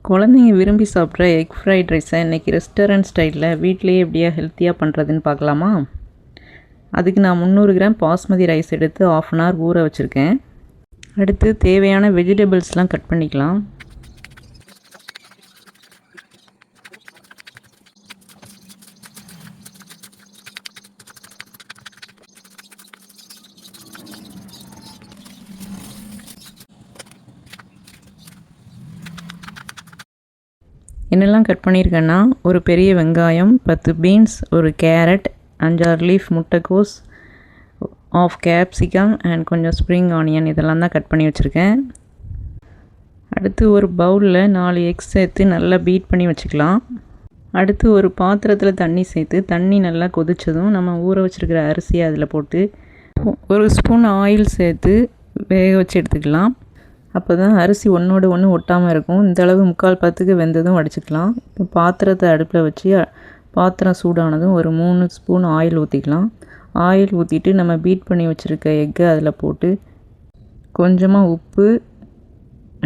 குழந்தைங்க விரும்பி சாப்பிட்ற எக் ஃப்ரைட் ரைஸை இன்றைக்கி ரெஸ்டாரண்ட் ஸ்டைலில் வீட்டிலேயே எப்படியா ஹெல்த்தியாக பண்ணுறதுன்னு பார்க்கலாமா? அதுக்கு நான் 300 கிராம் பாஸ்மதி ரைஸ் எடுத்து 1/2 அன் ஹவர் ஊற வச்சுருக்கேன். அடுத்து தேவையான வெஜிடபிள்ஸ்லாம் கட் பண்ணிக்கலாம். என்னெல்லாம் கட் பண்ணியிருக்கேன்னா, ஒரு பெரிய வெங்காயம், 10 பீன்ஸ், ஒரு கேரட், 5-6 லீஃப் முட்டைக்கோஸ், ஆஃப் கேப்சிகம் அண்ட் கொஞ்சம் ஸ்ப்ரிங் ஆனியன் இதெல்லாம் தான் கட் பண்ணி வச்சுருக்கேன். அடுத்து ஒரு பவுலில் 4 எக்ஸ் சேர்த்து நல்லா பீட் பண்ணி வச்சுக்கலாம். அடுத்து ஒரு பாத்திரத்தில் தண்ணி சேர்த்து தண்ணி நல்லா கொதித்ததும் நம்ம ஊற வச்சுருக்கிற அரிசியை அதில் போட்டு 1 ஸ்பூன் ஆயில் சேர்த்து வேக வச்சு எடுத்துக்கலாம். அப்போ தான் அரிசி ஒன்றோடு ஒன்று ஒட்டாமல் இருக்கும். இந்த அளவு 3/4 பதத்துக்கு வெந்ததும் வடிச்சுக்கலாம். இப்போ பாத்திரத்தை அடுப்பில் வச்சு பாத்திரம் சூடானதும் ஒரு 3 ஸ்பூன் ஆயில் ஊற்றிக்கலாம். ஆயில் ஊற்றிட்டு நம்ம பீட் பண்ணி வச்சுருக்க எக்கை அதில் போட்டு கொஞ்சமாக உப்பு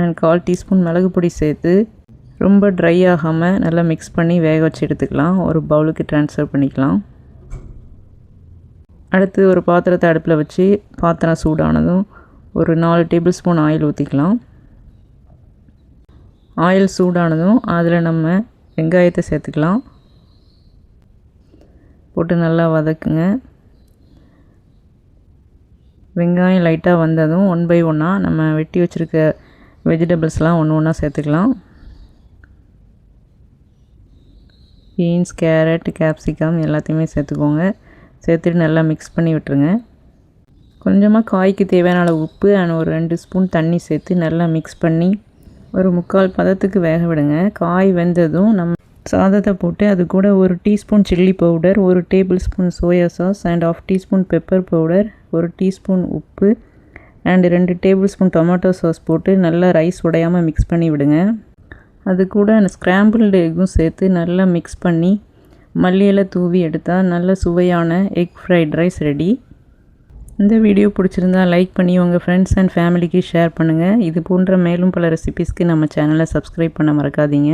அண்ட் 1/4 டீஸ்பூன் மிளகு பொடி சேர்த்து ரொம்ப ட்ரை ஆகாமல் நல்லா மிக்ஸ் பண்ணி வேக வச்சு எடுத்துக்கலாம். ஒரு பவுலுக்கு ட்ரான்ஸ்ஃபர் பண்ணிக்கலாம். அடுத்து ஒரு பாத்திரத்தை அடுப்பில் வச்சு பாத்திரம் சூடானதும் ஒரு 4 டேபிள் ஸ்பூன் ஆயில் ஊற்றிக்கலாம். ஆயில் சூடானதும் அதில் நம்ம வெங்காயத்தை சேர்த்துக்கலாம். போட்டு நல்லா வதக்குங்க. வெங்காயம் லைட்டாக வந்ததும் 1 பை 1 நம்ம வெட்டி வச்சுருக்க வெஜிடபிள்ஸ்லாம் ஒன்று ஒன்றா சேர்த்துக்கலாம். பீன்ஸ், கேரட், கேப்சிகம் எல்லாத்தையுமே சேர்த்துக்கோங்க. சேர்த்துட்டு நல்லா மிக்ஸ் பண்ணி விட்டுருங்க. கொஞ்சமாக காய்க்கு தேவையான அளவு உப்பு அண்ட் ஒரு 2 ஸ்பூன் தண்ணி சேர்த்து நல்லா மிக்ஸ் பண்ணி ஒரு 3/4 பதத்துக்கு வேக விடுங்க. காய் வெந்ததும் நம்ம சாதத்தை போட்டு அது கூட 1 teaspoon chilli powder, 1 tablespoon soya sauce and 1/2 teaspoon pepper powder, 1 teaspoon உப்பு and 2 tablespoon tomato sauce போட்டு நல்லா ரைஸ் உடையாமல் மிக்ஸ் பண்ணி விடுங்க. அது கூட ஸ்க்ராம்பிள்டு எக்கும் சேர்த்து நல்லா மிக்ஸ் பண்ணி மல்லியெல்லாம் தூவி எடுத்தால் நல்ல சுவையான எக் ஃப்ரைட் ரைஸ் ரெடி. இந்த வீடியோ பிடிச்சிருந்தா லைக் பண்ணி உங்கள் ஃப்ரெண்ட்ஸ் அண்ட் ஃபேமிலிக்கு ஷேர் பண்ணுங்கள். இது போன்ற மேலும் பல ரெசிபீஸ்க்கு நம்ம சேனலை சப்ஸ்கிரைப் பண்ண மறக்காதீங்க.